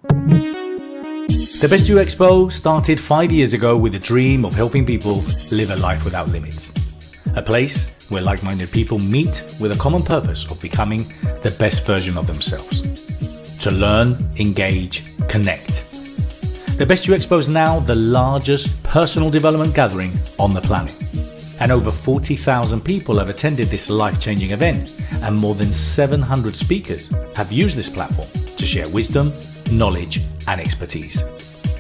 The Best You Expo started 5 years ago with a dream of helping people live a life without limits. A place where like-minded people meet with a common purpose of becoming the best version of themselves. To learn, engage, connect. The Best You Expo is now the largest personal development gathering on the planet. And over 40,000 people have attended this life-changing event, and more than 700 speakers have used this platform to share wisdom, knowledge, and expertise.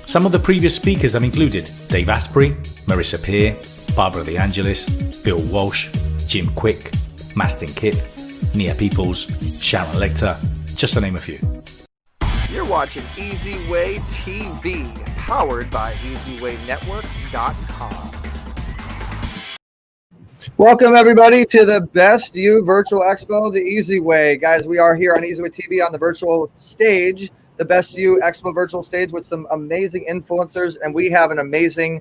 Some of the previous speakers have included Dave Asprey, Marissa Peer, Barbara DeAngelis, Bill Walsh, Jim Quick, Mastin Kipp, Nia Peoples, Sharon Lecter, just to name a few. You're watching eZWay TV, powered by eZWayNetwork.com. Welcome, everybody, to the Best You Virtual Expo, the eZWay. Guys, we are here on eZWay TV on the virtual stage, the Best You Expo virtual stage with some amazing influencers, and we have an amazing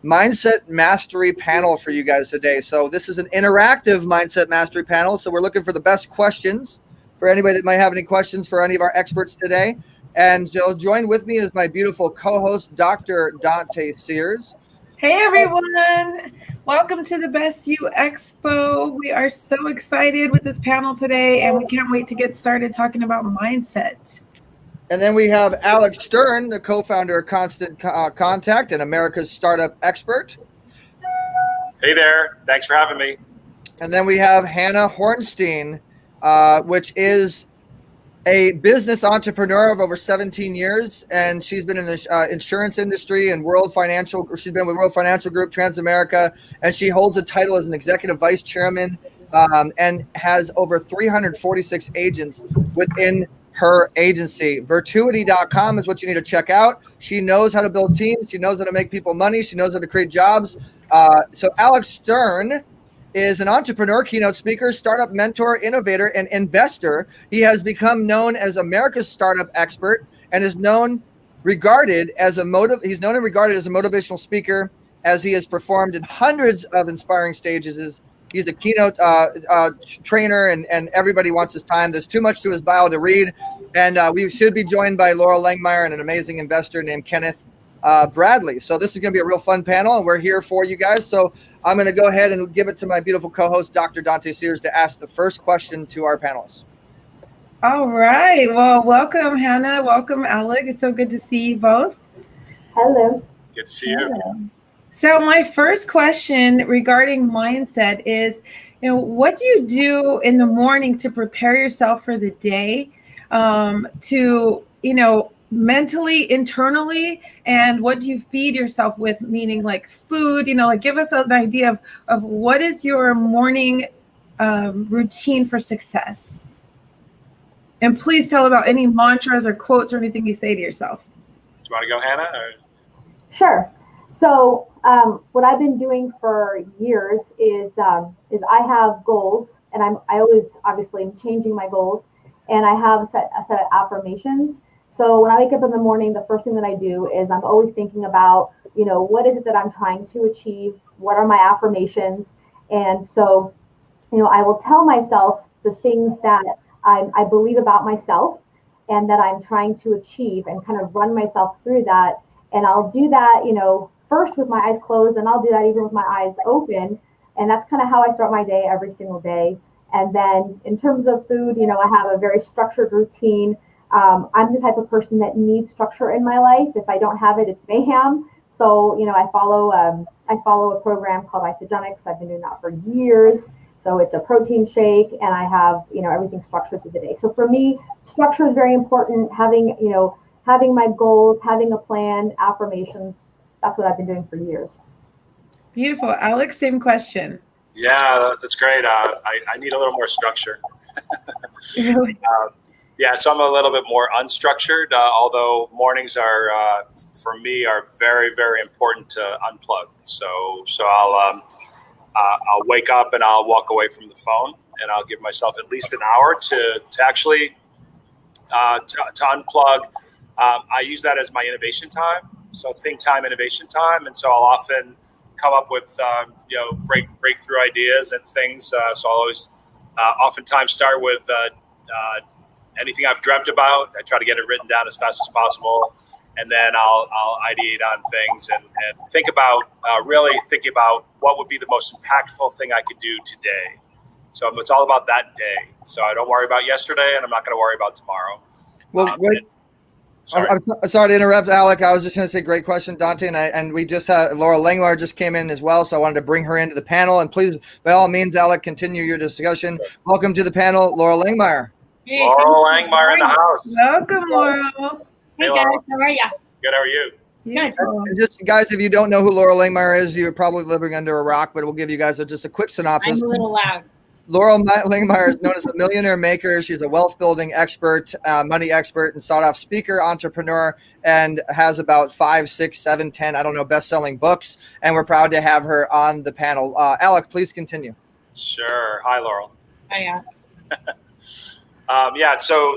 Mindset Mastery panel for you guys today. So this is an interactive Mindset Mastery panel, so we're looking for the best questions for anybody that might have any questions for any of our experts today. And join with me is my beautiful co-host, Dr. Dante Sears. Hey, everyone. Welcome to the Best You Expo. We are so excited with this panel today, and we can't wait to get started talking about mindset. And then we have Alec Stern, the co-founder of Constant Contact and America's startup expert. Hey there. Thanks for having me. And then we have Hanna Horenstein, which is a business entrepreneur of over 17 years. And she's been in the insurance industry and she's been with World Financial Group, Transamerica, and she holds a title as an executive vice chairman and has over 346 agents within her agency. Virtuity.com is what you need to check out. She knows how to build teams. She knows how to make people money. She knows how to create jobs. So Alec Stern is an entrepreneur, keynote speaker, startup mentor, innovator, and investor. He has become known as America's startup expert and is known and regarded as a motivational speaker, as he has performed in hundreds of inspiring stages. He's a keynote trainer, and everybody wants his time. There's too much to his bio to read. And we should be joined by Loral Langemierer and an amazing investor named Kenneth Bradley. So this is going to be a real fun panel, and we're here for you guys. So I'm going to go ahead and give it to my beautiful co-host, Dr. Dante Sears, to ask the first question to our panelists. All right. Well, welcome, Hanna. Welcome, Alec. It's so good to see you both. Hello. Good to see you. Hello. So my first question regarding mindset is, what do you do in the morning to prepare yourself for the day, to, mentally, internally, and what do you feed yourself with, meaning like food, give us an idea of what is your morning routine for success? And please tell about any mantras or quotes or anything you say to yourself. Do you want to go, Hanna? Or? Sure. So what I've been doing for years is I have goals, and I always obviously am changing my goals, and I have a set of affirmations. So when I wake up in the morning, the first thing that I do is I'm always thinking about, what is it that I'm trying to achieve? What are my affirmations? And so, I will tell myself the things that I believe about myself and that I'm trying to achieve, and kind of run myself through that. And I'll do that, first with my eyes closed, and I'll do that even with my eyes open. And that's kind of how I start my day every single day. And then in terms of food, I have a very structured routine. I'm the type of person that needs structure in my life. If I don't have it, it's mayhem. So, I follow a program called eZWay. I've been doing that for years. So it's a protein shake, and I have, everything structured through the day. So for me, structure is very important. Having my goals, having a plan, affirmations, that's what I've been doing for years. Beautiful. Alex, same question. Yeah, that's great. I need a little more structure. Really? Yeah, so I'm a little bit more unstructured, although mornings are, for me, are very, very important to unplug. So I'll wake up and I'll walk away from the phone, and I'll give myself at least an hour to actually to unplug. I use that as my innovation time. So think time, innovation time. And so I'll often come up with, breakthrough ideas and things. So I'll always oftentimes start with anything I've dreamt about, I try to get it written down as fast as possible. And then I'll ideate on things and think about, really thinking about what would be the most impactful thing I could do today. So it's all about that day. So I don't worry about yesterday, and I'm not going to worry about tomorrow. Well, Sorry. I'm sorry to interrupt, Alec. I was just going to say, great question, Dante. And we just had Laura Langemierer just came in as well, so I wanted to bring her into the panel. And please, by all means, Alec, continue your discussion. Welcome to the panel, Laura Langemierer. Hey, Laurel Langemierer in the house. Welcome, Laurel. Hey Hey, guys, Laurel. how are ya? Good, how are you? Good. And just, guys, if you don't know who Laura Langemierer is, you're probably living under a rock, but we'll give you guys just a quick synopsis. I'm a little loud. Laura Langemierer is known as a millionaire maker. She's a wealth building expert, money expert, and sought off speaker, entrepreneur, and has about 5, 6, 7, 10, I don't know, best-selling books. And we're proud to have her on the panel. Alec, please continue. Sure. Hi, Laurel. Hiya. So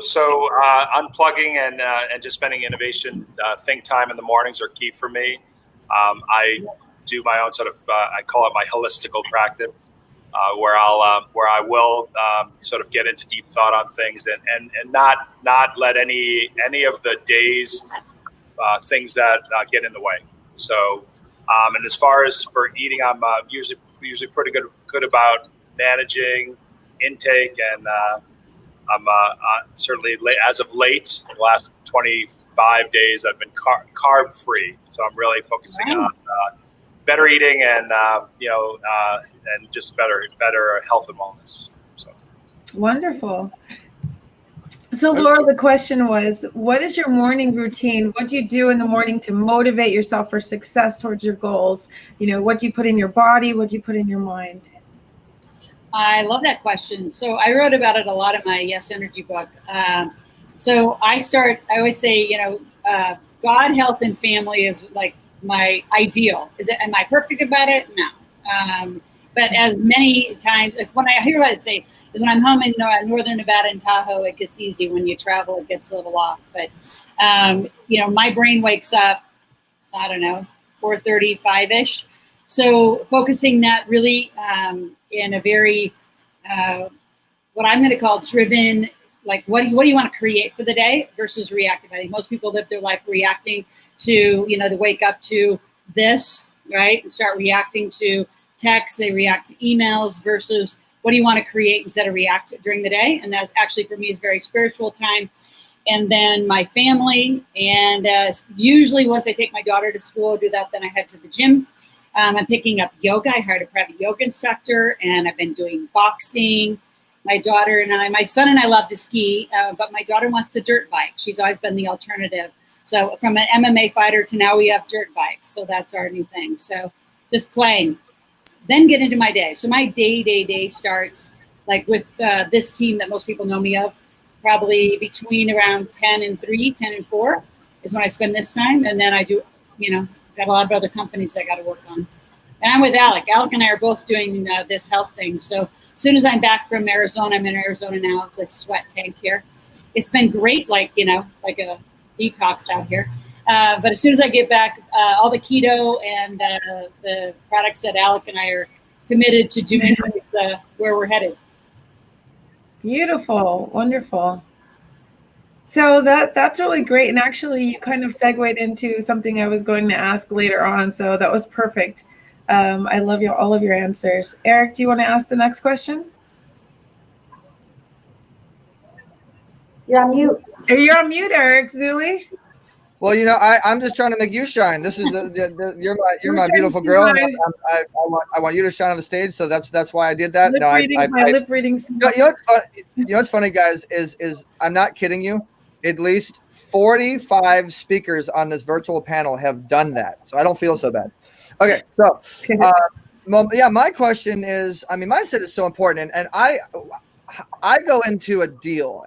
unplugging and just spending innovation think time in the mornings are key for me. I do my own sort of I call it my holistical practice, where I will sort of get into deep thought on things and not let any of the day's things that get in the way. So and as far as for eating, I'm usually pretty good about managing intake, and I'm certainly as of late, the last 25 days, I've been carb free. So I'm really focusing on better eating and and just better health and wellness. So Wonderful. So Laura, the question was, what is your morning routine? What do you do in the morning to motivate yourself for success towards your goals? What do you put in your body? What do you put in your mind? I love that question. So I wrote about it a lot in my Yes Energy book. So I always say, God, health, and family is like my ideal. Am I perfect about it? No. But as many times, like when I hear what I say, is when I'm home in Northern Nevada and Tahoe, it gets easy. When you travel, it gets a little off. But, my brain wakes up, I don't know, 4:30, 5-ish. So focusing that really in a very, what I'm going to call driven, like what do you want to create for the day versus reactive. I think most people live their life reacting to, to wake up to this, right? And start reacting to texts, they react to emails versus what do you want to create instead of react during the day. And that actually for me is very spiritual time. And then my family, and usually once I take my daughter to school, do that, then I head to the gym. I'm picking up yoga. I hired a private yoga instructor, and I've been doing boxing. My son and I love to ski, but my daughter wants to dirt bike. She's always been the alternative. So from an MMA fighter to now we have dirt bikes. So that's our new thing. So just playing. Then get into my day. So my day starts like with this team that most people know me of, probably between around 10 and 4 is when I spend this time. And then I do, got a lot of other companies I got to work on. And I'm with Alec. Alec and I are both doing this health thing. So as soon as I'm back from Arizona, I'm in Arizona now, this sweat tank here. It's been great, like a detox out here. But as soon as I get back, all the keto and the products that Alec and I are committed to doing is where we're headed. Beautiful. Wonderful. So that's really great. And actually, you kind of segued into something I was going to ask later on. So that was perfect. I love all of your answers. Eric, do you want to ask the next question? You're on mute. You're on mute, Eric. Zuley? Well, I'm just trying to make you shine. This is you're my beautiful girl. And I want you to shine on the stage. So that's why I did that. Lip reading. What's funny, guys, is I'm not kidding you. At least 45 speakers on this virtual panel have done that. So I don't feel so bad. Okay. So, my question is, mindset is so important. And I go into a deal.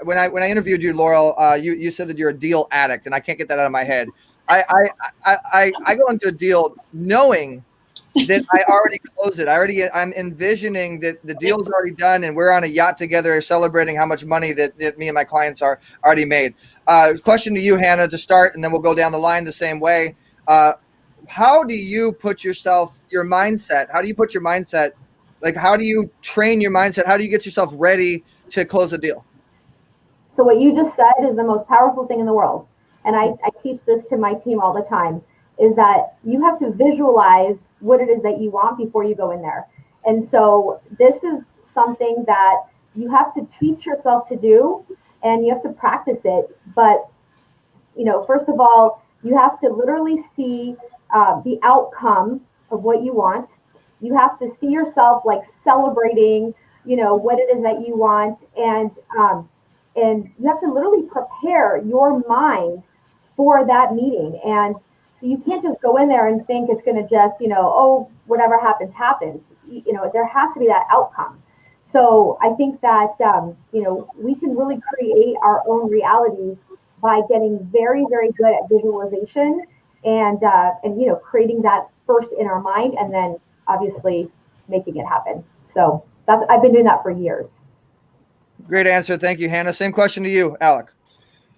When I interviewed you, Laurel, you said that you're a deal addict, and I can't get that out of my head. I go into a deal knowing that I already closed it. I'm envisioning that the deal's already done, and we're on a yacht together, celebrating how much money that me and my clients are already made. Question to you, Hanna, to start, and then we'll go down the line the same way. How do you put your mindset? How do you put your mindset? Like, how do you train your mindset? How do you get yourself ready to close a deal? So what you just said is the most powerful thing in the world. And I teach this to my team all the time, is that you have to visualize what it is that you want before you go in there. And so this is something that you have to teach yourself to do, and you have to practice it. But, first of all, you have to literally see the outcome of what you want. You have to see yourself like celebrating, what it is that you want. And you have to literally prepare your mind for that meeting. And so you can't just go in there and think it's going to just, whatever happens, happens. There has to be that outcome. So I think that, we can really create our own reality by getting very, very good at visualization and creating that first in our mind, and then obviously making it happen. So I've been doing that for years. Great answer. Thank you, Hanna. Same question to you, Alec.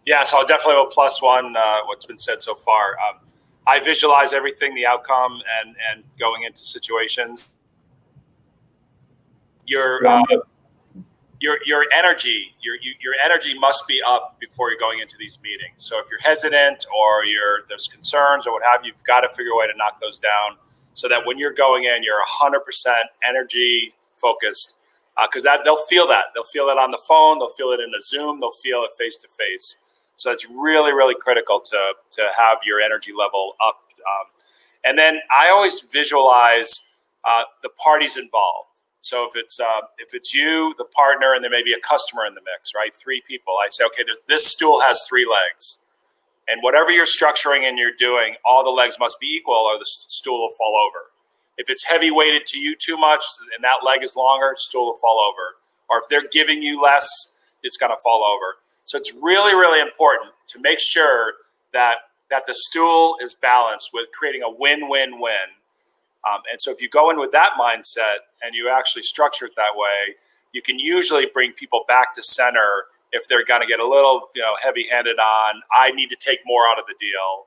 Yeah, so I'll definitely will plus one what's been said so far. I visualize everything, the outcome, and going into situations. Your energy, your energy must be up before you're going into these meetings. So if you're hesitant or there's concerns or what have you, you've got to figure a way to knock those down so that when you're going in, you're 100% energy focused. Because they'll feel that. They'll feel it on the phone. They'll feel it in a Zoom. They'll feel it face to face. So it's really, really critical to have your energy level up. And then I always visualize the parties involved. So if it's you, the partner, and there may be a customer in the mix, right? 3 people. I say, okay, this stool has 3 legs. And whatever you're structuring and you're doing, all the legs must be equal or the stool will fall over. If it's heavy weighted to you too much and that leg is longer, stool will fall over. Or if they're giving you less, it's going to fall over. So it's really, really important to make sure that the stool is balanced with creating a win-win-win. And so if you go in with that mindset and you actually structure it that way, you can usually bring people back to center if they're going to get a little, heavy-handed on, I need to take more out of the deal.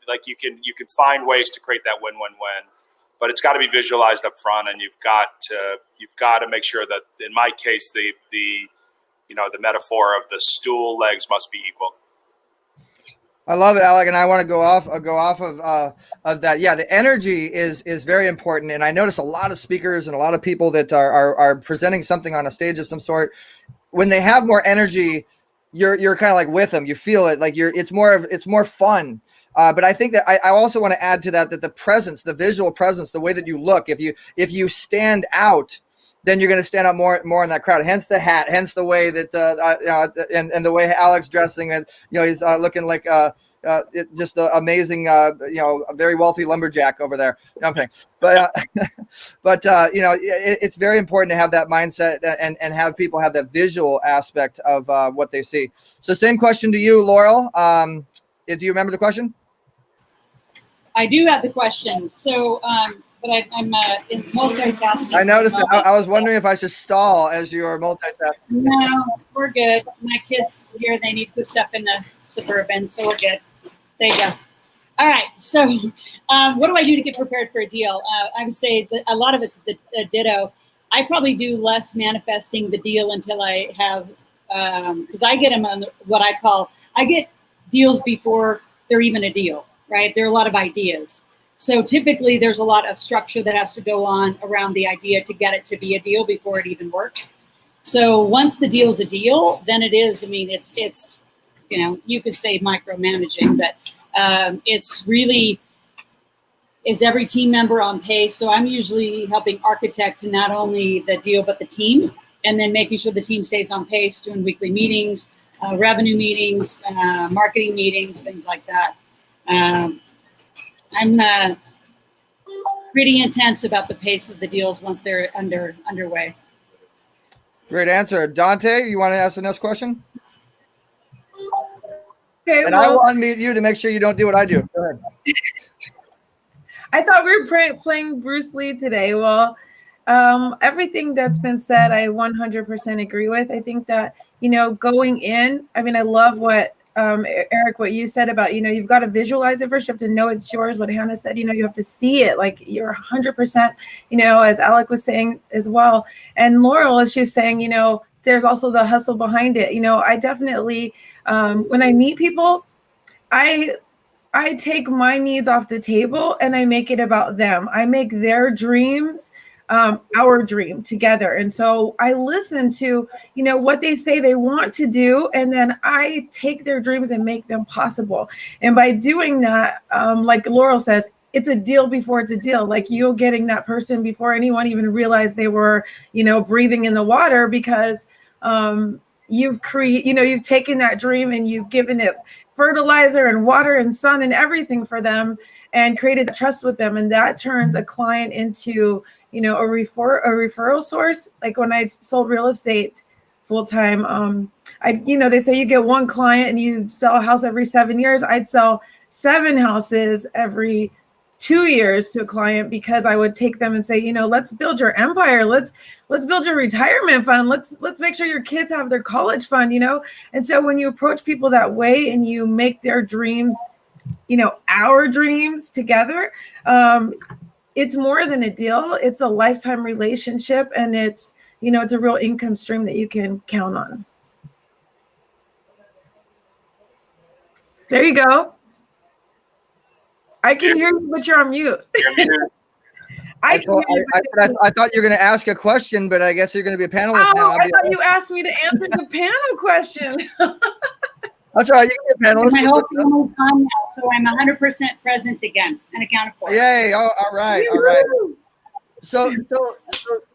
Like you can find ways to create that win-win-win. But it's got to be visualized up front, and you've got to make sure that, in my case, the metaphor of the stool legs must be equal. I love it, Alec, and I want to go off of that. Yeah, the energy is very important, and I notice a lot of speakers and a lot of people that are presenting something on a stage of some sort. When they have more energy, you're kind of like with them. You feel it, like it's more fun. But I think that I also want to add to that the presence, the visual presence, the way that you look. If you stand out, then you're going to stand out more in that crowd. Hence the hat. Hence the way that and the way Alec's dressing. And he's looking like just an amazing, a very wealthy lumberjack over there. No, I'm kidding. But it's very important to have that mindset and have people have that visual aspect of what they see. So same question to you, Loral. Do you remember the question? I do have the question. So, but I'm in multitasking. I noticed that. I was wondering if I should stall as you are multitasking. No, we're good. My kids here, they need to put stuff in the Suburban, so we're good. There you go. All right. So what do I do to get prepared for a deal? I would say that a lot of us, the ditto. I probably do less manifesting the deal until I have, because I get them on what I get deals before they're even a deal, right? There are a lot of ideas. So typically there's a lot of structure that has to go on around the idea to get it to be a deal before it even works. So once the deal is a deal, then it is, it's you could say micromanaging, but it's really, is every team member on pace? So I'm usually helping architect not only the deal, but the team, and then making sure the team stays on pace, doing weekly meetings, revenue meetings, marketing meetings, things like that. I'm pretty intense about the pace of the deals once they're underway. Great answer. Dante, you want to ask the next question? Okay, and I will unmute you to make sure you don't do what I do. Go ahead. I thought we were playing Bruce Lee today. Well, everything that's been said, I 100% agree with. I think that, going in, I love what, Eric, what you said about, you've got to visualize it first. You have to know it's yours. What Hanna said, you have to see it. Like you're 100%, as Alec was saying as well. And Loral is just saying, there's also the hustle behind it. You know, I definitely, when I meet people, I take my needs off the table and I make it about them. I make their dreams our dream together. And so I listen to, you know, what they say they want to do. And then I take their dreams and make them possible. And by doing that, like Loral says, it's a deal before it's a deal. Like you're getting that person before anyone even realized they were, you know, breathing in the water, because you've taken that dream and you've given it fertilizer and water and sun and everything for them, and created trust with them. And that turns a client into, you know, a referral source. Like when I sold real estate full time, they say you get one client and you sell a house every 7 years. I'd sell 7 houses every 2 years to a client, because I would take them and say, you know, let's build your empire. Let's build your retirement fund. Let's make sure your kids have their college fund, you know? And so when you approach people that way and you make their dreams, you know, our dreams together, it's more than a deal. It's a lifetime relationship, and it's, you know, it's a real income stream that you can count on. There you go. I can hear you, but you're on mute. I thought you were going to ask a question, but I guess you're going to be a panelist now. I thought you asked me to answer the panel question. That's all right. You can be a panelist. My whole family's on now, so I'm 100% present again and accounted for. Yay! Oh, all right, all right. So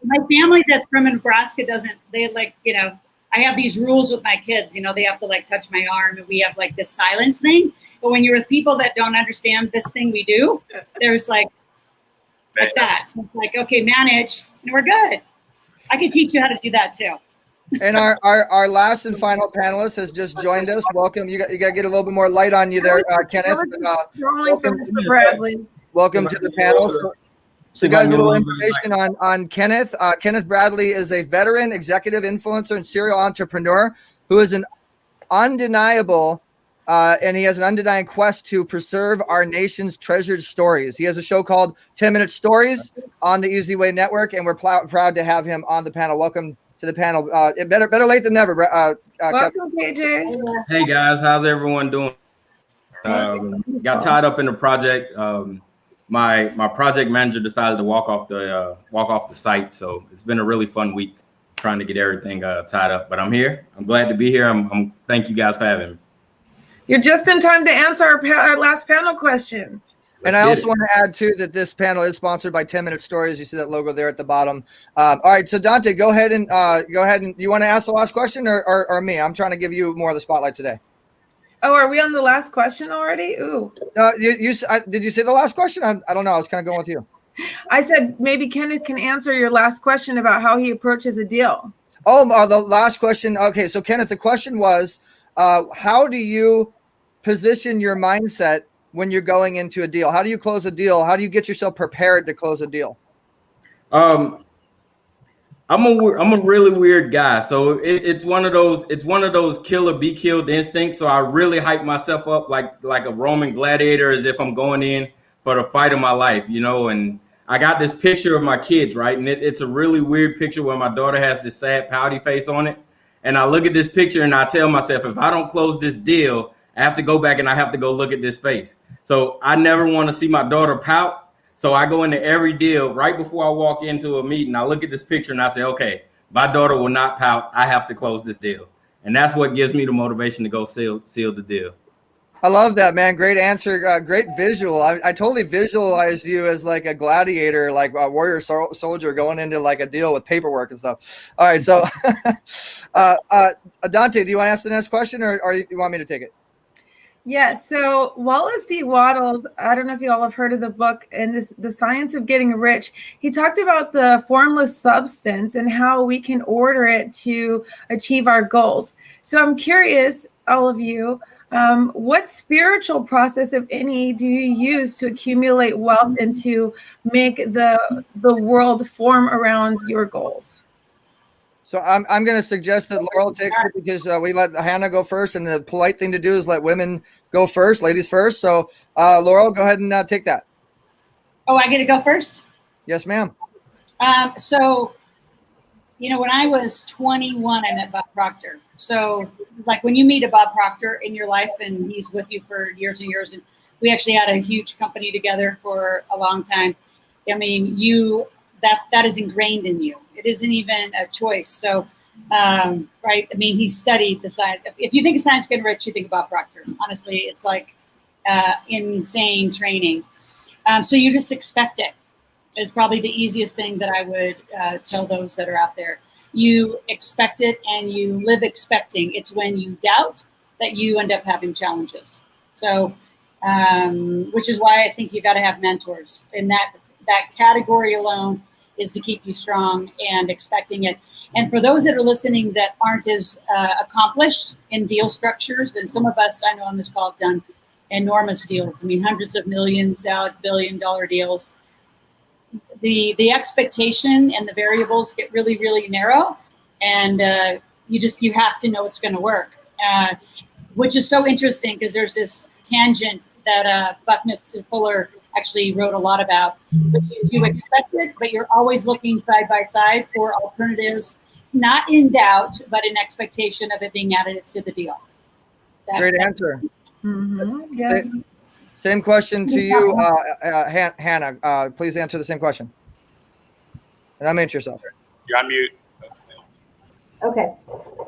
my family that's from Nebraska doesn't. They like, you know, I have these rules with my kids. You know, they have to like touch my arm, and we have like this silence thing. But when you're with people that don't understand this thing we do, there's like that. So it's like, okay, manage, and we're good. I can teach you how to do that too. And our last and final panelist has just joined us. Welcome. You got to get a little bit more light on you there, Kenneth. Welcome, Mr. Bradley. Welcome to the panel. So guys, a little information on Kenneth. Kenneth Bradley is a veteran executive influencer and serial entrepreneur who is an undeniable and he has an undying quest to preserve our nation's treasured stories. He has a show called 10-Minute Stories on the eZWay network, and we're proud to have him on the panel. Welcome to the panel. Better late than never. Welcome, KJ. Hey guys, how's everyone doing? Got tied up in the project. My project manager decided to walk off the site, so it's been a really fun week trying to get everything tied up. But I'm here. I'm glad to be here. I'm thank you guys for having me. You're just in time to answer our last panel question. And I also want to add too that this panel is sponsored by 10-Minute Stories. You see that logo there at the bottom. All right, so Dante, go ahead and you want to ask the last question or me? I'm trying to give you more of the spotlight today. Oh, are we on the last question already? Ooh. Did you say the last question? I don't know. I was kind of going with you. I said maybe Kenneth can answer your last question about how he approaches a deal. Oh, the last question. Okay, so Kenneth, the question was, how do you position your mindset when you're going into a deal? How do you close a deal? How do you get yourself prepared to close a deal? I'm a really weird guy. So it's one of those kill or be killed instincts. So I really hype myself up like a Roman gladiator, as if I'm going in for the fight of my life, you know. And I got this picture of my kids, right? And it's a really weird picture where my daughter has this sad pouty face on it. And I look at this picture and I tell myself, if I don't close this deal, I have to go back and I have to go look at this face. So I never want to see my daughter pout. So I go into every deal right before I walk into a meeting. I look at this picture and I say, okay, my daughter will not pout. I have to close this deal. And that's what gives me the motivation to go seal the deal. I love that, man. Great answer. Great visual. I totally visualized you as like a gladiator, like a warrior soldier going into like a deal with paperwork and stuff. All right. So Dante, do you want to ask the next question or you want me to take it? Yeah, so Wallace D. Wattles, I don't know if you all have heard of the book, and The Science of Getting Rich. He talked about the formless substance and how we can order it to achieve our goals. So I'm curious, all of you, what spiritual process, if any, do you use to accumulate wealth and to make the world form around your goals? So I'm going to suggest that Loral takes it because we let Hanna go first, and the polite thing to do is let women go first, ladies first. So Loral, go ahead and take that. Oh, I get to go first? Yes, ma'am. So when I was 21, I met Bob Proctor. So like when you meet a Bob Proctor in your life and he's with you for years and years, and we actually had a huge company together for a long time. I mean, that is ingrained in you. It isn't even a choice. So, right. I mean, he studied the science. If you think of Science Getting Rich, you think about Proctor. Honestly, it's like insane training. So you just expect it. It's probably the easiest thing that I would tell those that are out there. You expect it and you live expecting. It's when you doubt that you end up having challenges. So, which is why I think you got to have mentors. And that category alone is to keep you strong and expecting it. And for those that are listening that aren't as accomplished in deal structures, and some of us, I know on this call, have done enormous deals. I mean, hundreds of millions out, billion-dollar deals. The expectation and the variables get really, really narrow, and you have to know it's going to work, which is so interesting because there's this tangent that Buckminster Fuller actually wrote a lot about, which is you expect it, but you're always looking side by side for alternatives, not in doubt, but in expectation of it being additive to the deal. Great answer. Mm-hmm. Yes. Same question to you, Hanna. Please answer the same question. And unmute yourself. You're on mute. Okay.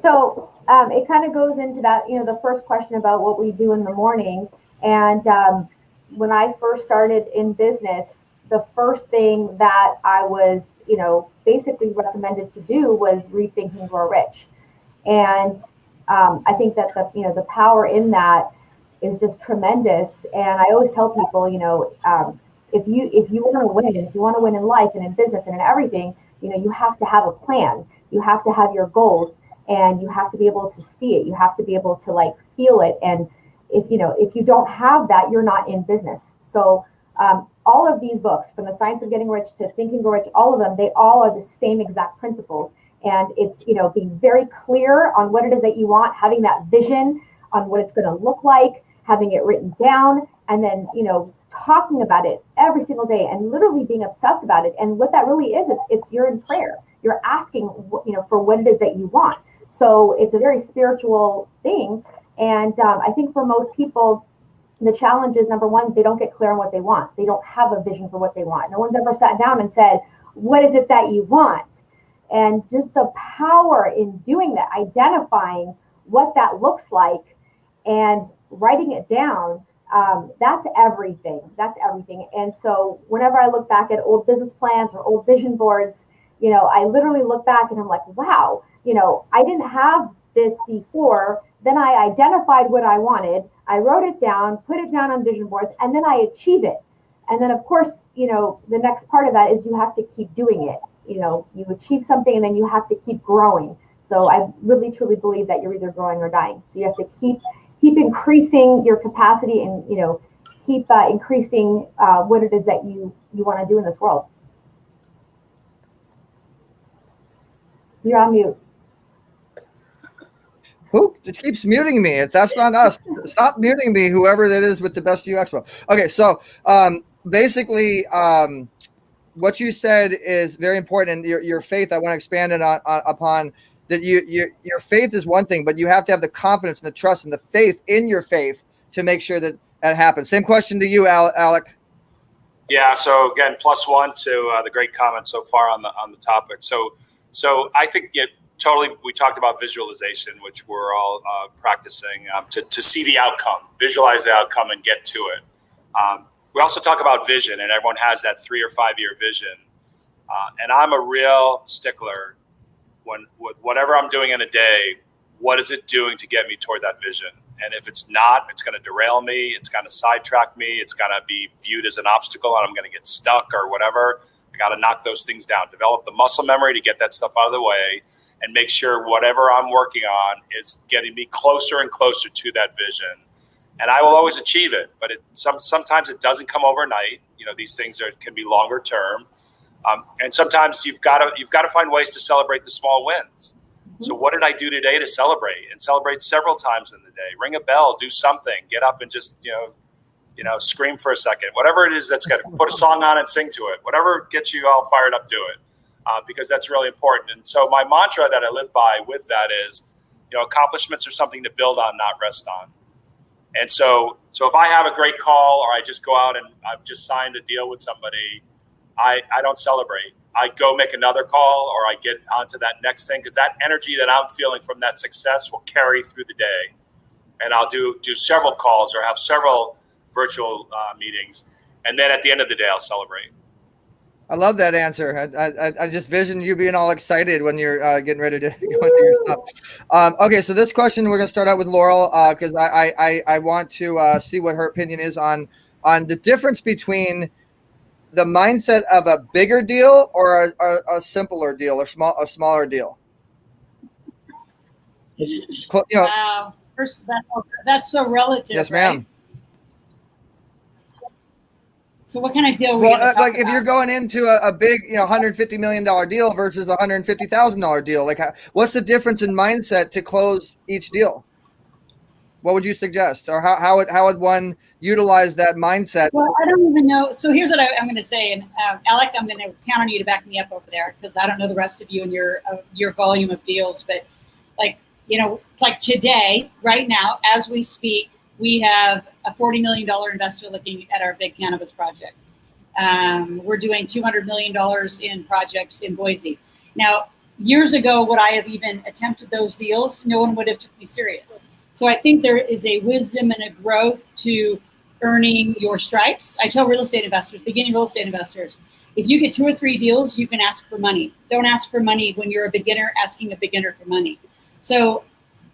So it kind of goes into that, the first question about what we do in the morning. And when I first started in business, the first thing that I was, basically recommended to do was read Think and Grow Rich. And I think that the power in that is just tremendous. And I always tell people, if you want to win, if you want to win in life and in business and in everything, you have to have a plan. You have to have your goals, and you have to be able to see it. You have to be able to feel it. And if you don't have that, you're not in business. So all of these books, from The Science of Getting Rich to Think and Grow Rich, all of them, they all are the same exact principles. And it's, being very clear on what it is that you want, having that vision on what it's going to look like, having it written down, and then, talking about it every single day and literally being obsessed about it. And what that really is, it's you're in prayer. You're asking, for what it is that you want. So it's a very spiritual thing. And I think for most people, the challenge is, number one, they don't get clear on what they want. They don't have a vision for what they want. No one's ever sat down and said, what is it that you want? And just the power in doing that, identifying what that looks like and writing it down, that's everything. That's everything. And so whenever I look back at old business plans or old vision boards, I literally look back and I'm like, wow, I didn't have this before. Then I identified what I wanted. I wrote it down, put it down on vision boards, and then I achieve it. And then, of course, the next part of that is you have to keep doing it. You achieve something and then you have to keep growing. So I really, truly believe that you're either growing or dying. So you have to keep increasing your capacity and, keep increasing what it is that you want to do in this world. You're on mute. Who it keeps muting me? That's not us. Stop muting me, whoever that is with the best UX. Okay, so basically, what you said is very important. And your faith, I want to expand it upon that. Your faith is one thing, but you have to have the confidence and the trust and the faith in your faith to make sure that happens. Same question to you, Alec. Yeah. So again, +1 to the great comments so far on the topic. So I think totally. We talked about visualization, which we're all practicing to see the outcome, visualize the outcome, and get to it. We also talk about vision, and everyone has that 3 or 5 year vision. And I'm a real stickler with whatever I'm doing in a day. What is it doing to get me toward that vision? And if it's not, it's going to derail me. It's going to sidetrack me. It's going to be viewed as an obstacle, and I'm going to get stuck or whatever. I got to knock those things down, develop the muscle memory to get that stuff out of the way, and make sure whatever I'm working on is getting me closer and closer to that vision. And I will always achieve it, but sometimes it doesn't come overnight. These things can be longer term, and sometimes you've got to find ways to celebrate the small wins. So what did I do today to celebrate? And celebrate several times in the day. Ring a bell, do something, get up and just scream for a second. Whatever it is that's got to put a song on and sing to it. Whatever gets you all fired up, do it. because that's really important. And so my mantra that I live by with that is, accomplishments are something to build on, not rest on. And so if I have a great call, or I just go out and I've just signed a deal with somebody, I don't celebrate. I go make another call, or I get onto that next thing, because that energy that I'm feeling from that success will carry through the day. And I'll do several calls or have several virtual meetings. And then at the end of the day, I'll celebrate. I love that answer. I just vision you being all excited when you're getting ready to go into your stuff. Okay, so this question we're going to start out with Loral, because I want to see what her opinion is on the difference between the mindset of a bigger deal or a simpler deal, or a smaller deal. Wow, first, that's so relative. Yes, ma'am. Right? So what kind of deal? Well, like if you're going into a big, $150 million deal versus a $150,000 deal, like what's the difference in mindset to close each deal? What would you suggest, or how would one utilize that mindset? Well, I don't even know. So here's what I'm going to say, and Alec, I'm going to count on you to back me up over there, because I don't know the rest of you and your volume of deals, but like today, right now, as we speak, we have a $40 million investor looking at our big cannabis project. We're doing $200 million in projects in Boise. Now, years ago, would I have even attempted those deals? No one would have took me serious. So I think there is a wisdom and a growth to earning your stripes. I tell real estate investors, beginning real estate investors, if you get 2 or 3 deals, you can ask for money. Don't ask for money when you're a beginner asking a beginner for money. So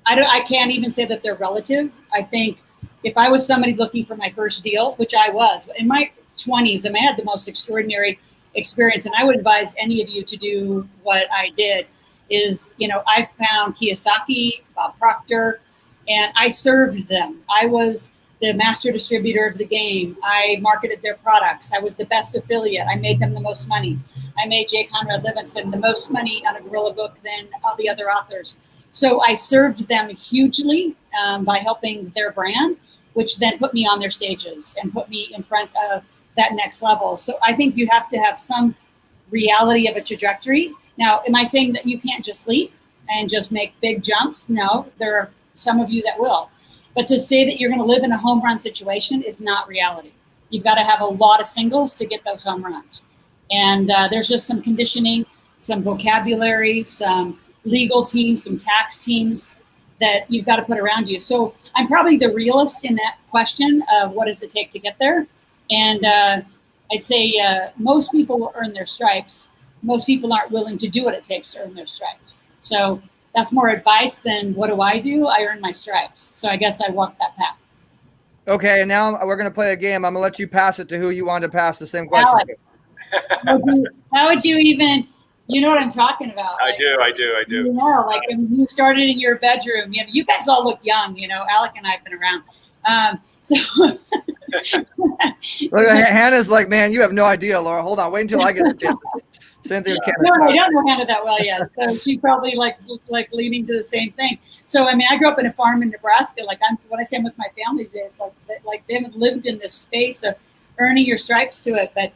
I can't even say that they're relative. I think if I was somebody looking for my first deal, which I was in my 20s, I had the most extraordinary experience, and I would advise any of you to do what I did, is, I found Kiyosaki, Bob Proctor, and I served them. I was the master distributor of the game. I marketed their products. I was the best affiliate. I made them the most money. I made J. Conrad Livingston the most money on a gorilla book than all the other authors. So I served them hugely by helping their brand, which then put me on their stages and put me in front of that next level. So I think you have to have some reality of a trajectory. Now, am I saying that you can't just sleep and just make big jumps? No, there are some of you that will. But to say that you're going to live in a home run situation is not reality. You've got to have a lot of singles to get those home runs. And there's just some conditioning, some vocabulary, some legal teams, some tax teams that you've got to put around you. So I'm probably the realist in that question of what does it take to get there. And I'd say most people will earn their stripes. Most people aren't willing to do what it takes to earn their stripes. So that's more advice than what do? I earn my stripes. So I guess I walk that path. Okay, and now we're going to play a game. I'm going to let you pass it to who you want to pass the same question. How would you even, you know what I'm talking about? I do. Like when you started in your bedroom, you guys all look young, Alec and I have been around. Look, Hannah's like, man, you have no idea, Laura. Hold on, wait until I get the chance. Same thing with Kenneth. No, I don't know Hannah that well yet. So she's probably like leading to the same thing. So I grew up in a farm in Nebraska. When I say I'm with my family, it's like they haven't lived in this space of earning your stripes to it. But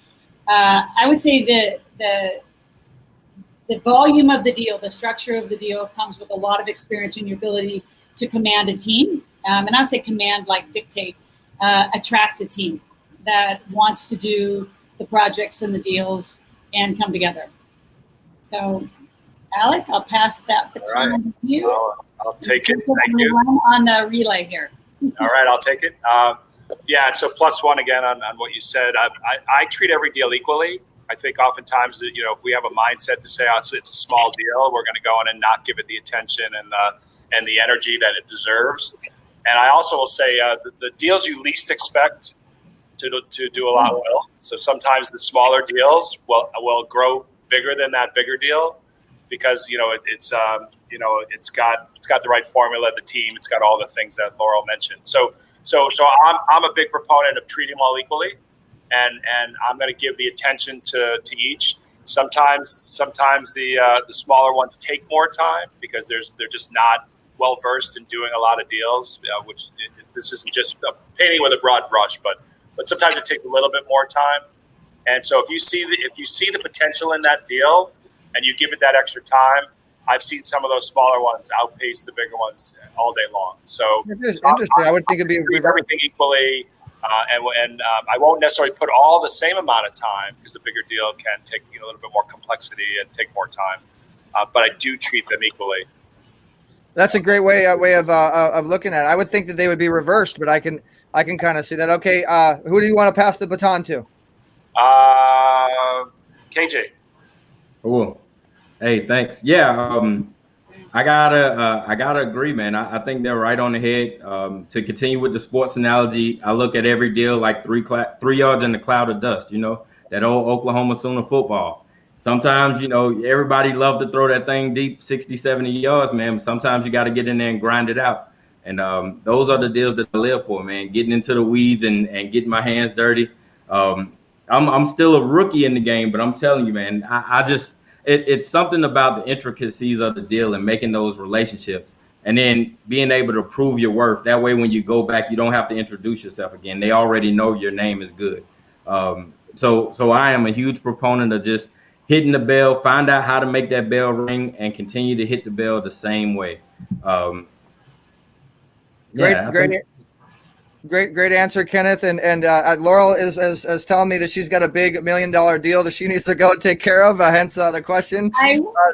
I would say the volume of the deal, the structure of the deal comes with a lot of experience and your ability to command a team. And I say command, like dictate, attract a team that wants to do the projects and the deals and come together. So, Alec, I'll pass that baton to you. I'll take it. Thank you. On the relay here. All right, I'll take it. So +1 again on what you said. I treat every deal equally. I think oftentimes, if we have a mindset to say, it's a small deal, we're going to go in and not give it the attention and the energy that it deserves. And I also will say the deals you least expect to do a lot will. So sometimes the smaller deals will grow bigger than that bigger deal because it's got the right formula, the team, it's got all the things that Loral mentioned. So I'm a big proponent of treating them all equally, and I'm going to give the attention to each. Sometimes the smaller ones take more time because they're just not well versed in doing a lot of deals. This isn't just painting with a broad brush, but sometimes it takes a little bit more time. And so if you see the potential in that deal, and you give it that extra time, I've seen some of those smaller ones outpace the bigger ones all day long. So it's interesting. I would think it'd be everything equally, and I won't necessarily put all the same amount of time, because a bigger deal can take a little bit more complexity and take more time. But I do treat them equally. That's a great way of looking at it. I would think that they would be reversed, but I can kind of see that. Okay, who do you want to pass the baton to? KJ. Cool. Hey, thanks. Yeah, I gotta agree, man. I think they're right on the head. To continue with the sports analogy, I look at every deal like 3 yards in the cloud of dust. That old Oklahoma Sooner football. Sometimes, everybody love to throw that thing deep 60, 70 yards, man. But sometimes you got to get in there and grind it out. And those are the deals that I live for, man. Getting into the weeds and getting my hands dirty. I'm still a rookie in the game, but I'm telling you, man, it's something about the intricacies of the deal and making those relationships, and then being able to prove your worth. That way, when you go back, you don't have to introduce yourself again. They already know your name is good. So I am a huge proponent of just hitting the bell, find out how to make that bell ring, and continue to hit the bell the same way. Great answer, Kenneth. And Loral is telling me that she's got a big $1 million deal that she needs to go and take care of. Hence the question.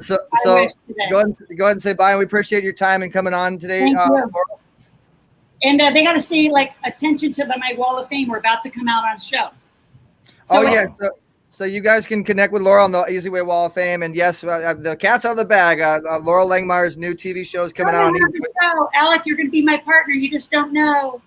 So go ahead and say bye. And we appreciate your time and coming on today. Thank you. Loral. And they got to stay attention to my Wall of Fame. We're about to come out on a show. So you guys can connect with Loral on the eZWay Wall of Fame. And yes, the cat's out of the bag. Loral Langemeyer's new TV show is coming out on eZWay. Alec, you're going to be my partner. You just don't know.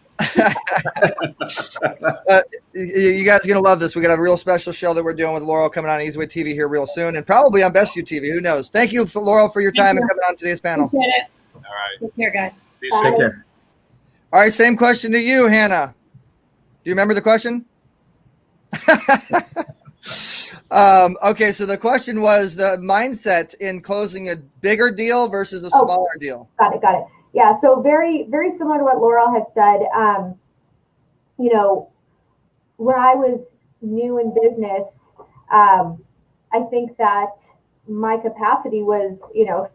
You guys are going to love this. We got a real special show that we're doing with Loral coming on eZWay TV here real soon, and probably on Best You TV. Who knows? Thank you, Loral, for your time and coming on today's panel. Appreciate it. All right. Take care, guys. See you soon. Take care. All right, same question to you, Hanna. Do you remember the question? Okay, so the question was the mindset in closing a bigger deal versus a smaller deal. Got it. Yeah, so very, very similar to what Loral had said. When I was new in business, I think that my capacity was,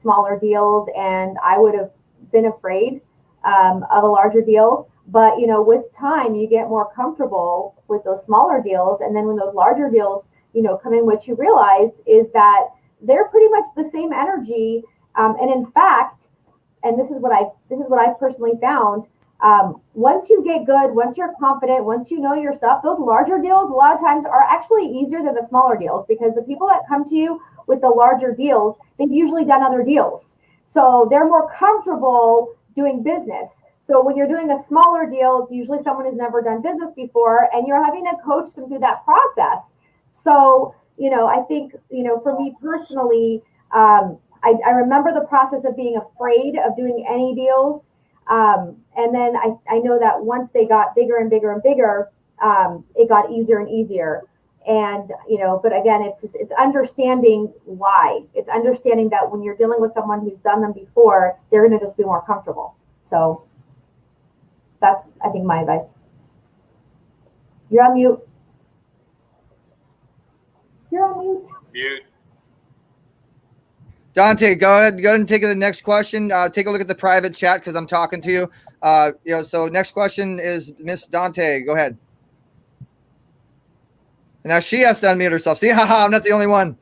smaller deals, and I would have been afraid of a larger deal. But, with time, you get more comfortable with those smaller deals. And then when those larger deals, come in, what you realize is that they're pretty much the same energy. And in fact, and this is what I've personally found. Once you get good, once you're confident, once you know your stuff, those larger deals a lot of times are actually easier than the smaller deals, because the people that come to you with the larger deals, they've usually done other deals. So they're more comfortable doing business. So when you're doing a smaller deal, it's usually someone who's never done business before, and you're having to coach them through that process. So, I think, for me personally, I remember the process of being afraid of doing any deals. And then I know that once they got bigger and bigger and bigger, it got easier and easier. And, but again, it's understanding why. It's understanding that when you're dealing with someone who's done them before, they're going to just be more comfortable. So that's, I think, my advice. You're on mute. You're on mute. Mute. Dante, go ahead and take the next question. Take a look at the private chat because I'm talking to you. So next question is Miss Dante. Go ahead. And now she has to unmute herself. See, haha, I'm not the only one.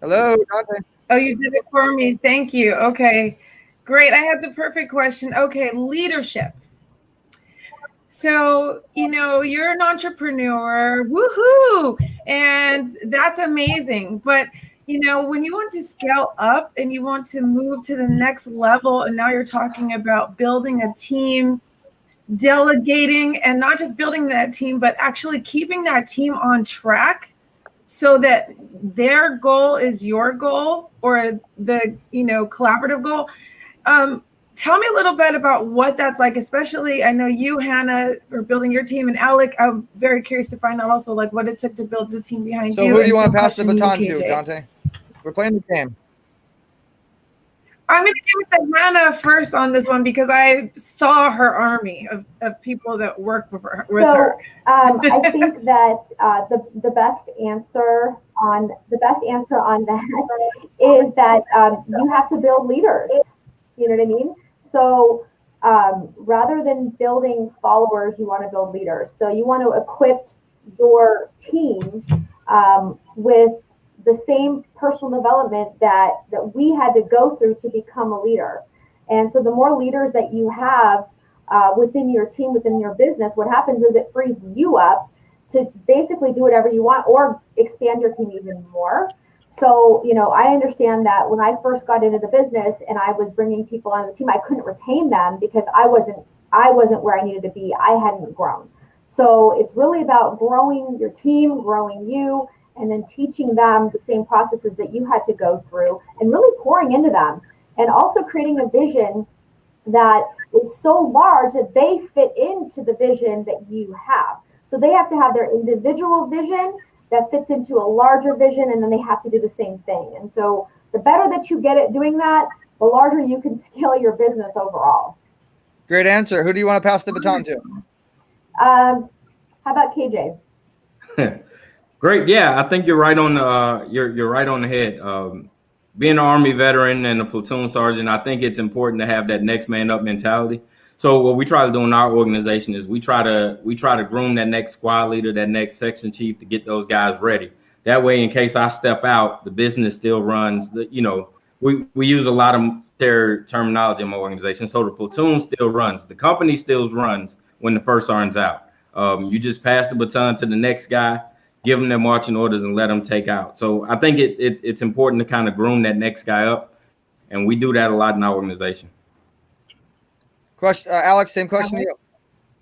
Hello, Dante. Oh, you did it for me. Thank you. Okay, great. I had the perfect question. Okay, leadership. So, you're an entrepreneur, woohoo, and that's amazing. But, when you want to scale up and you want to move to the next level, and now you're talking about building a team, delegating, and not just building that team, but actually keeping that team on track so that their goal is your goal, or the, collaborative goal. Tell me a little bit about what that's like, especially I know you, Hanna, are building your team, and Alec, I'm very curious to find out also what it took to build the team behind you. So who do you want to pass the baton to, Dante? We're playing the game. I'm going to give it to Hanna first on this one because I saw her army of people that work with her. I think that the best answer on that is that you have to build leaders. You know what I mean? So rather than building followers, you want to build leaders. So you want to equip your team with the same personal development that we had to go through to become a leader. And so the more leaders that you have within your team, within your business, what happens is it frees you up to basically do whatever you want or expand your team even more. So, I understand that when I first got into the business and I was bringing people on the team, I couldn't retain them because I wasn't where I needed to be. I hadn't grown. So it's really about growing your team, growing you, and then teaching them the same processes that you had to go through and really pouring into them, and also creating a vision that is so large that they fit into the vision that you have. So they have to have their individual vision that fits into a larger vision, and then they have to do the same thing. And so the better that you get at doing that, the larger you can scale your business overall. Great answer. Who do you want to pass the baton to? How about KJ? Great. Yeah, I think you're right on you're right on the head. Being an Army veteran and a platoon sergeant, I think it's important to have that next man up mentality. So what we try to do in our organization is we try to groom that next squad leader, that next section chief, to get those guys ready. That way, in case I step out, the business still runs. We use a lot of their terminology in my organization. So the platoon still runs, the company still runs when the first sergeant's out. You just pass the baton to the next guy, give them their marching orders, and let them take out. So I think it's important to kind of groom that next guy up, and we do that a lot in our organization. Question, Alex, same question to you.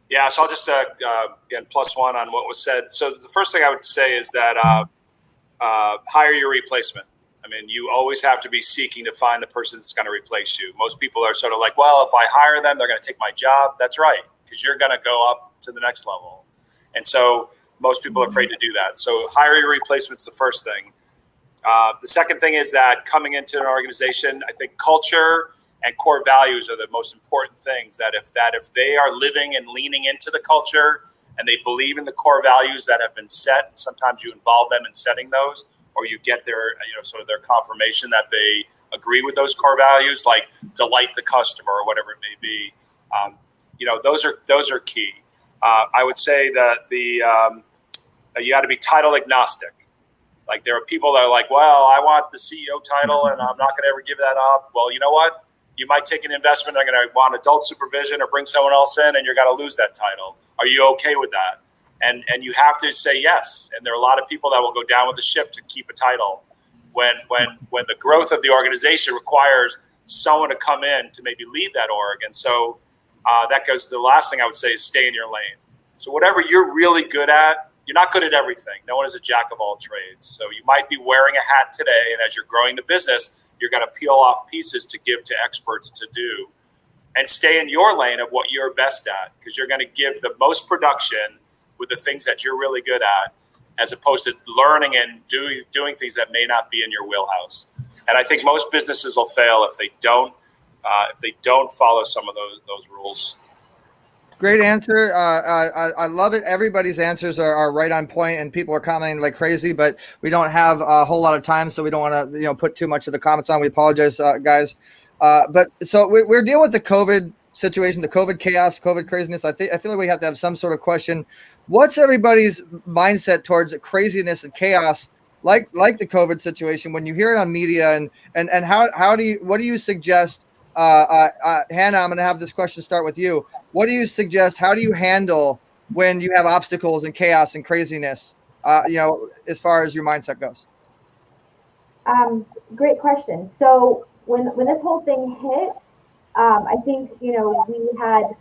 Yeah, so I'll just again +1 on what was said. So the first thing I would say is that hire your replacement. I mean, you always have to be seeking to find the person that's going to replace you. Most people are sort of like, well, if I hire them, they're going to take my job. That's right, because you're going to go up to the next level. And so most people are afraid to do that. So hire your replacement's the first thing. The second thing is that coming into an organization, I think culture and core values are the most important things. That if they are living and leaning into the culture and they believe in the core values that have been set, sometimes you involve them in setting those, or you get their sort of their confirmation that they agree with those core values, like delight the customer or whatever it may be. Those are key. I would say that you got to be title agnostic. Like there are people that are like, well, I want the CEO title and I'm not going to ever give that up. Well, you know what? You might take an investment. They're going to want adult supervision or bring someone else in, and you're going to lose that title. Are you okay with that? And you have to say yes. And there are a lot of people that will go down with the ship to keep a title when the growth of the organization requires someone to come in to maybe lead that org. And so that goes to the last thing I would say is stay in your lane. So whatever you're really good at, you're not good at everything. No one is a jack of all trades. So you might be wearing a hat today, and as you're growing the business, you're going to peel off pieces to give to experts to do. And stay in your lane of what you're best at, because you're going to give the most production with the things that you're really good at, as opposed to learning and doing things that may not be in your wheelhouse. And I think most businesses will fail if they don't follow some of those rules. Great answer. I love it. Everybody's answers are right on point, and people are commenting like crazy, but we don't have a whole lot of time, so we don't want to put too much of the comments on. We apologize, guys. But so we're dealing with the COVID situation, the COVID chaos, COVID craziness. I feel like we have to have some sort of question. What's everybody's mindset towards craziness and chaos, like the COVID situation, when you hear it on media, and what do you suggest? Hanna, I'm going to have this question start with you. What do you suggest? How do you handle when you have obstacles and chaos and craziness, as far as your mindset goes? Great question. So when this whole thing hit, I think, we had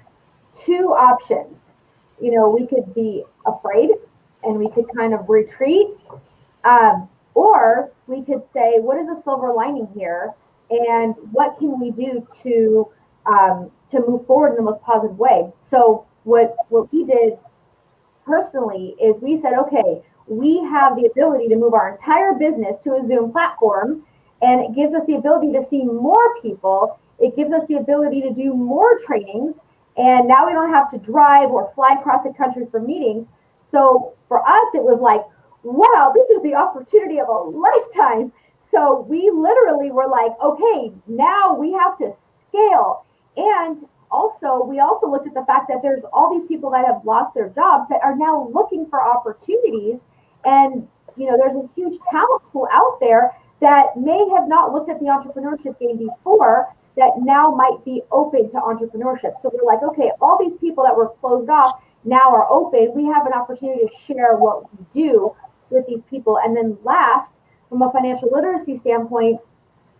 two options. We could be afraid and we could kind of retreat, or we could say, what is the silver lining here? And what can we do to move forward in the most positive way? So what we did personally is we said, okay, we have the ability to move our entire business to a Zoom platform, And it gives us the ability to see more people. It gives us the ability to do more trainings. And now we don't have to drive or fly across the country for meetings. So for us, it was like, wow, this is the opportunity of a lifetime. So we literally were like, okay, now we have to scale. And also, we also looked at the fact that there's all these people that have lost their jobs that are now looking for opportunities. And, you know, there's a huge talent pool out there that may have not looked at the entrepreneurship game before that now might be open to entrepreneurship. So we're like, okay, all these people that were closed off now are open. We have an opportunity to share what we do with these people. And then last, from a financial literacy standpoint,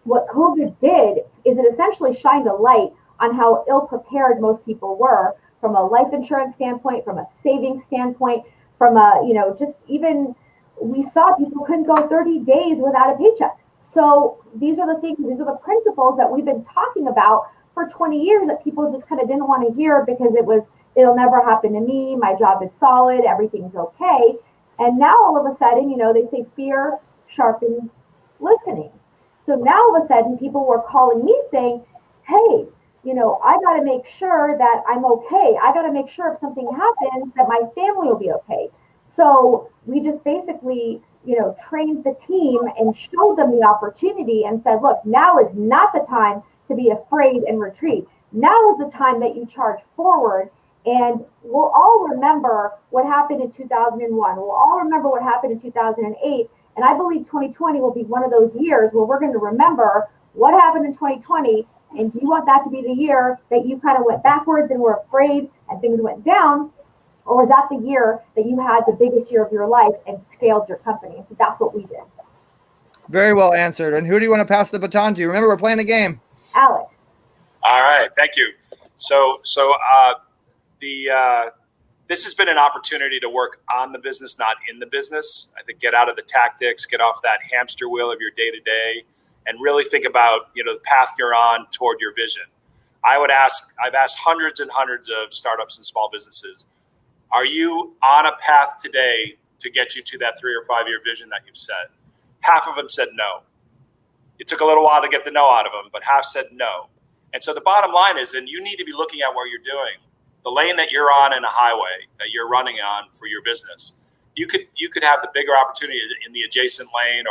what COVID did is it essentially shined a light on how ill-prepared most people were from a life insurance standpoint, from a savings standpoint, from a, you know, just even we saw people couldn't go 30 days without a paycheck. So these are the things, these are the principles that we've been talking about for 20 years that people just kind of didn't want to hear because it'll never happen to me. My job is solid. Everything's okay. And now all of a sudden, you know, they say fear sharpens listening. So now all of a sudden people were calling me saying, hey, you know, I got to make sure that I'm okay. I got to make sure if something happens that my family will be okay. So we just basically, you know, trained the team and showed them the opportunity and said, look, now is not the time to be afraid and retreat. Now is the time that you charge forward. And we'll all remember what happened in 2001. We'll all remember what happened in 2008. And I believe 2020 will be one of those years where we're going to remember what happened in 2020. And do you want that to be the year that you kind of went backwards and were afraid and things went down? Or was that the year that you had the biggest year of your life and scaled your company? And so that's what we did. Very well answered. And who do you want to pass the baton to? Remember, we're playing a game. Alec. All right, thank you. So this has been an opportunity to work on the business, not in the business. I think get out of the tactics, get off that hamster wheel of your day-to-day, and really think about, you know, the path you're on toward your vision. I've asked hundreds and hundreds of startups and small businesses, are you on a path today to get you to that 3 or 5 year vision that you've set? Half of them said no. It took a little while to get the no out of them, but half said no. And so the bottom line is then you need to be looking at what you're doing. The lane that you're on in a highway that you're running on for your business, you could have the bigger opportunity in the adjacent lane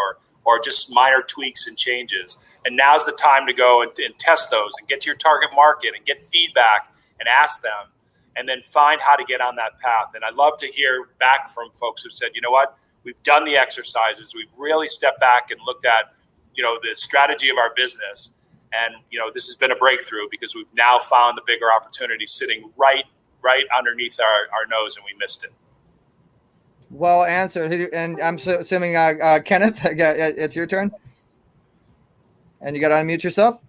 or just minor tweaks and changes. And now's the time to go and test those and get to your target market and get feedback and ask them, and then find how to get on that path. And I'd love to hear back from folks who said, you know what, we've done the exercises. We've really stepped back and looked at, you know, the strategy of our business. And, you know, this has been a breakthrough because we've now found the bigger opportunity sitting right underneath our nose, and we missed it. Well answered. And I'm assuming, Kenneth, it's your turn. And you got to unmute yourself.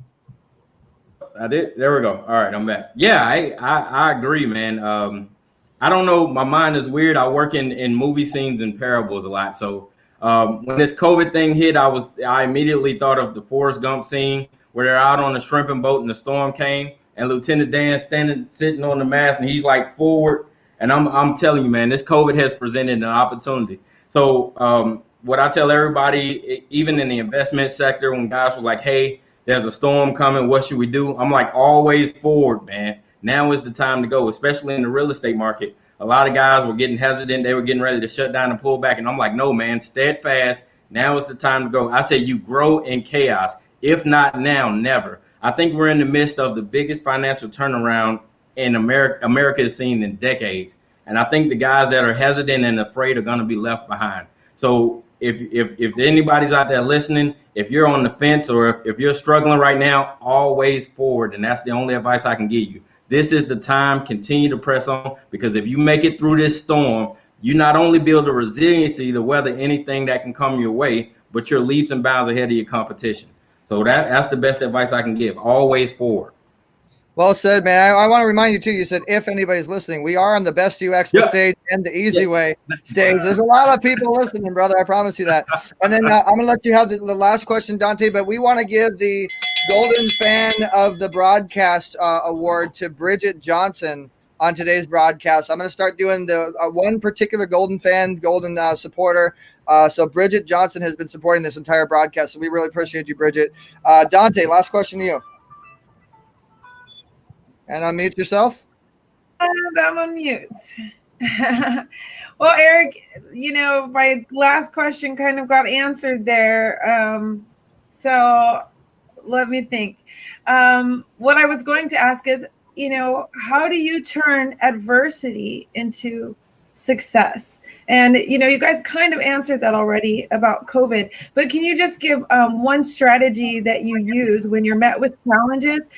I did. There we go. All right, I'm back. Yeah, I agree, man. I don't know. My mind is weird. I work in movie scenes and parables a lot. So when this COVID thing hit, I immediately thought of the Forrest Gump scene where they're out on the shrimping boat and the storm came and Lieutenant Dan sitting on the mast and he's like forward. And I'm telling you, man, this COVID has presented an opportunity. So what I tell everybody, even in the investment sector, when guys were like, hey, there's a storm coming, what should we do? I'm like, always forward, man. Now is the time to go, especially in the real estate market. A lot of guys were getting hesitant. They were getting ready to shut down and pull back. And I'm like, no, man, steadfast. Now is the time to go. I say you grow in chaos. If not now, never. I think we're in the midst of the biggest financial turnaround in America has seen in decades. And I think the guys that are hesitant and afraid are going to be left behind. So if anybody's out there listening, if you're on the fence or if you're struggling right now, always forward. And that's the only advice I can give you. This is the time. Continue to press on, because if you make it through this storm, you not only build a resiliency to weather anything that can come your way, but you're leaps and bounds ahead of your competition. So that's the best advice I can give. Always forward. Well said, man. I want to remind you too. You said if anybody's listening, we are on the Best You Expo stage and the eZWay stage. There's a lot of people listening, brother. I promise you that. And then I'm gonna let you have the last question, Dante. But we want to give the Golden Fan of the Broadcast award to Bridget Johnson. on today's broadcast. I'm going to start doing the one particular golden fan, golden supporter. So Bridget Johnson has been supporting this entire broadcast, so we really appreciate you, Bridget. Dante, last question to you. And unmute yourself. And I'm on mute. Well, Eric, my last question kind of got answered there. So let me think. What I was going to ask is, how do you turn adversity into success? And, you guys kind of answered that already about COVID, but can you just give one strategy that you use when you're met with challenges?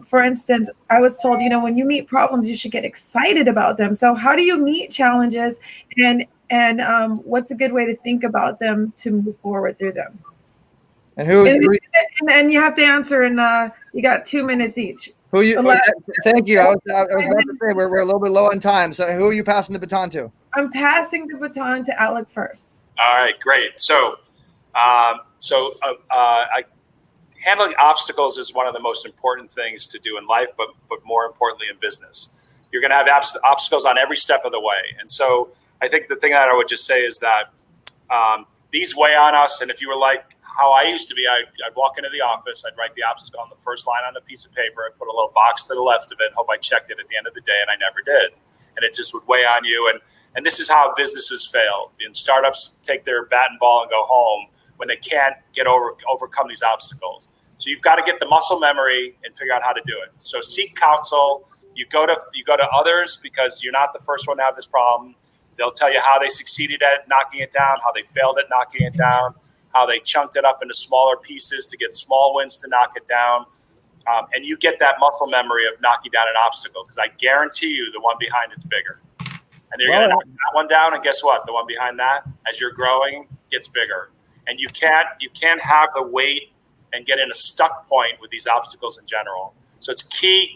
For instance, I was told, when you meet problems, you should get excited about them. So how do you meet challenges, and what's a good way to think about them to move forward through them? And you have to answer in, you got 2 minutes each. Thank you. I was about to say we're a little bit low on time. So who are you passing the baton to? I'm passing the baton to Alec first. All right, great. So handling obstacles is one of the most important things to do in life, but more importantly in business. You're going to have obstacles on every step of the way. And so I think the thing that I would just say is that these weigh on us. And if you were like how I used to be, I'd walk into the office, I'd write the obstacle on the first line on a piece of paper, I'd put a little box to the left of it, hope I checked it at the end of the day, and I never did. And it just would weigh on you. And this is how businesses fail. And startups take their bat and ball and go home when they can't overcome these obstacles. So you've got to get the muscle memory and figure out how to do it. So seek counsel. You go to others because you're not the first one to have this problem. They'll tell you how they succeeded at knocking it down, how they failed at knocking it down, how they chunked it up into smaller pieces to get small wins to knock it down. And you get that muscle memory of knocking down an obstacle, because I guarantee you the one behind it's bigger. And you're going to knock that one down, and guess what? The one behind that, as you're growing, gets bigger. And you can't have the weight and get in a stuck point with these obstacles in general. So it's key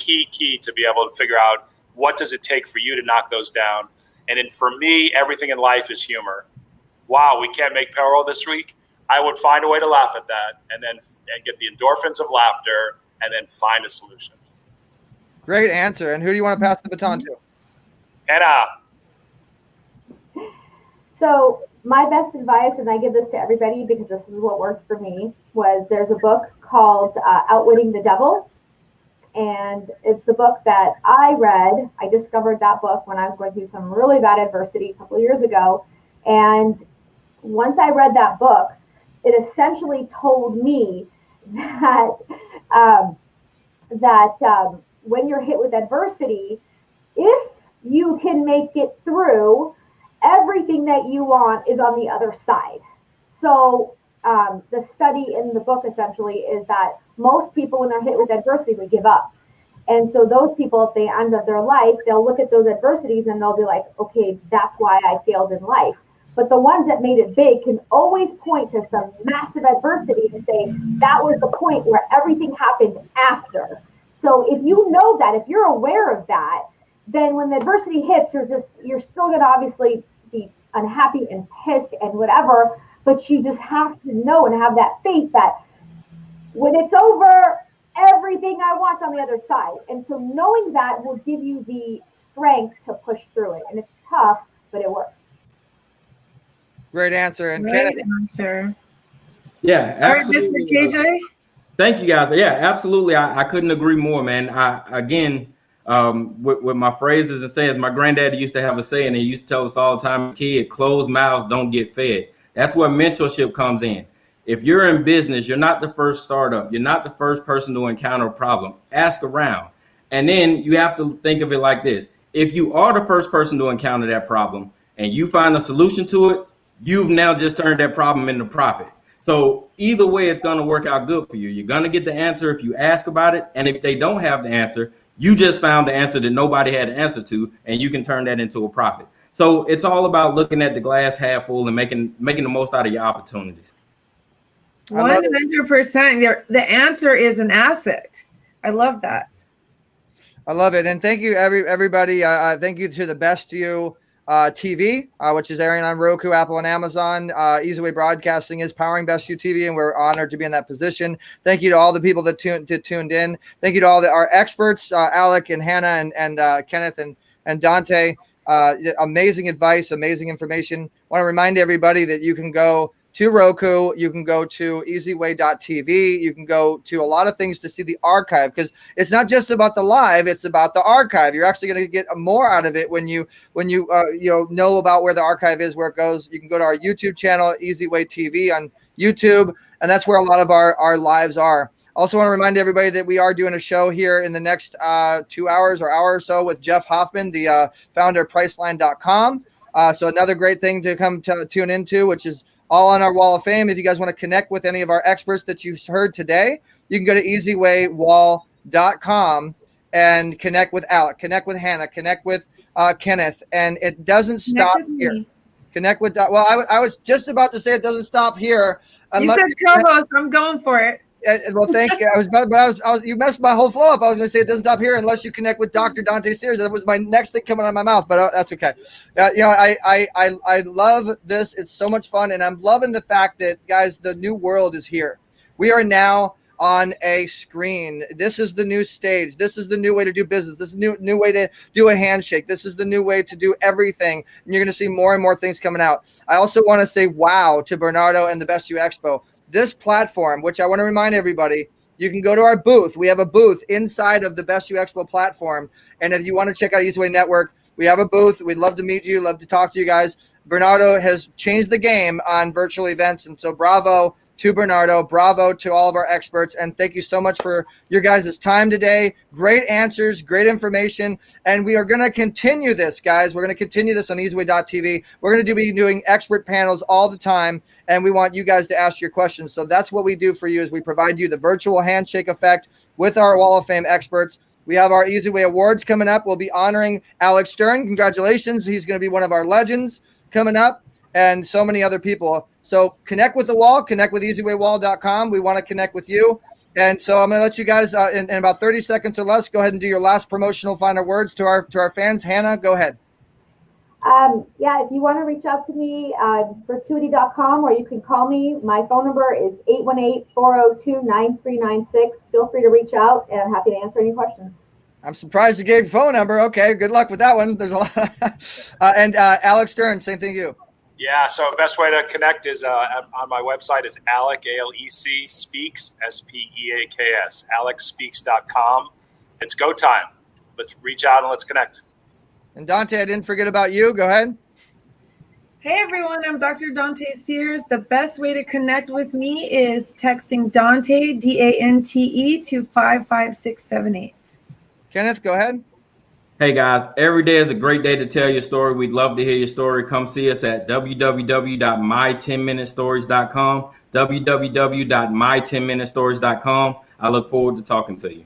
to be able to figure out what does it take for you to knock those down. And for me, everything in life is humor. Wow, we can't make payroll this week. I would find a way to laugh at that and get the endorphins of laughter and then find a solution. Great answer. And who do you want to pass the baton to? Hanna. So my best advice, and I give this to everybody because this is what worked for me, was there's a book called Outwitting the Devil. And it's the book that I read. I discovered that book when I was going through some really bad adversity a couple of years ago. And once I read that book, it essentially told me that when you're hit with adversity, if you can make it through, everything that you want is on the other side. So the study in the book essentially is that most people, when they're hit with adversity, they give up. And so those people, at the end of their life, they'll look at those adversities and they'll be like, okay, that's why I failed in life. But the ones that made it big can always point to some massive adversity and say, that was the point where everything happened after. So if you know that, if you're aware of that, then when the adversity hits, you're still going to obviously be unhappy and pissed and whatever, but you just have to know and have that faith that when it's over, everything I want's on the other side. And so knowing that will give you the strength to push through it. And it's tough, but it works. Great answer. And Great answer. Yeah, absolutely. All right, Mr. KJ. Thank you, guys. Yeah, absolutely. I couldn't agree more, man. With my phrases and sayings, my granddaddy used to have a saying, and he used to tell us all the time, kid, closed mouths don't get fed. That's where mentorship comes in. If you're in business, you're not the first startup. You're not the first person to encounter a problem. Ask around. And then you have to think of it like this. If you are the first person to encounter that problem and you find a solution to it, you've now just turned that problem into profit. So either way, it's going to work out good for you. You're going to get the answer if you ask about it. And if they don't have the answer, you just found the answer that nobody had an answer to, and you can turn that into a profit. So it's all about looking at the glass half full and making the most out of your opportunities. 100%. The answer is an asset. I love that. I love it. And thank you, everybody. Thank you to the best of you. TV, which is airing on Roku, Apple, and Amazon. eZWay Broadcasting is powering Best You TV, and we're honored to be in that position. Thank you to all the people that tuned in. Thank you to all our experts, Alec and Hanna and Kenneth and Dante. Amazing advice, amazing information. I want to remind everybody that you can go to Roku, you can go to eZWay.tv, you can go to a lot of things to see the archive, because it's not just about the live, it's about the archive. You're actually going to get more out of it when you know about where the archive is, where it goes. You can go to our YouTube channel, eZWay TV on YouTube, and that's where a lot of our lives are. Also want to remind everybody that we are doing a show here in the next 2 hours or hour or so with Jeff Hoffman, the founder of Priceline.com. So another great thing to come to tune into, which is all on our wall of fame. If you guys want to connect with any of our experts that you've heard today, you can go to eZWayWall.com and connect with Alec, connect with Hanna, connect with Kenneth, and it doesn't stop here. Connect with, well, I was just about to say it doesn't stop here. You said co-host, I'm going for it. Well, thank you. You messed my whole flow up. I was going to say it doesn't stop here unless you connect with Dr. Dante Sears. That was my next thing coming out of my mouth, but that's okay. I love this. It's so much fun, and I'm loving the fact that, guys, the new world is here. We are now on a screen. This is the new stage. This is the new way to do business. This is the new way to do a handshake. This is the new way to do everything, and you're going to see more and more things coming out. I also want to say wow to Bernardo and the Best You Expo. This platform, which I want to remind everybody, you can go to our booth. We have a booth inside of the Best You Expo platform. And if you want to check out eZWay Network, we have a booth. We'd love to meet you, love to talk to you guys. Bernardo has changed the game on virtual events. And so bravo to Bernardo, bravo to all of our experts. And thank you so much for your guys' time today. Great answers, great information. And we are going to continue this, guys. We're going to continue this on eZWay.tv. We're going to be doing expert panels all the time. And we want you guys to ask your questions. So that's what we do for you, is we provide you the virtual handshake effect with our Wall of Fame experts. We have our eZWay Awards coming up. We'll be honoring Alec Stern. Congratulations. He's going to be one of our legends coming up, and so many other people. So connect with the wall, connect with eZWayWall.com. We want to connect with you. And so I'm going to let you guys in about 30 seconds or less, go ahead and do your last promotional final words to our fans. Hanna, go ahead. If you want to reach out to me, gratuity.com, or you can call me. My phone number is 818-402-9396. Feel free to reach out, and I'm happy to answer any questions. I'm surprised you gave your phone number. Okay, good luck with that one. There's a lot. And Alec Stern, same thing to you. Yeah, so best way to connect is on my website is Alec, A-L-E-C, Speaks, S-P-E-A-K-S, AlecSpeaks.com. It's go time. Let's reach out and let's connect. And Dante, I didn't forget about you. Go ahead. Hey, everyone. I'm Dr. Dante Sears. The best way to connect with me is texting Dante, D-A-N-T-E, to 55678. Kenneth, go ahead. Hey, guys. Every day is a great day to tell your story. We'd love to hear your story. Come see us at www.my10minutestories.com, www.my10minutestories.com. I look forward to talking to you.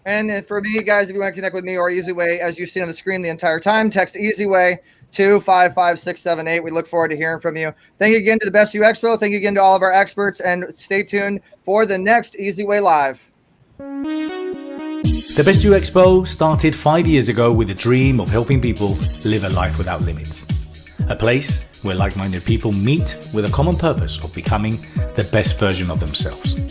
And for me, guys, if you want to connect with me or eZWay, as you've seen on the screen the entire time, text eZWay to 55678. We look forward to hearing from you. Thank you again to the Best You Expo. Thank you again to all of our experts, and stay tuned for the next eZWay Live. The Best You Expo started 5 years ago with a dream of helping people live a life without limits. A place where like-minded people meet with a common purpose of becoming the best version of themselves.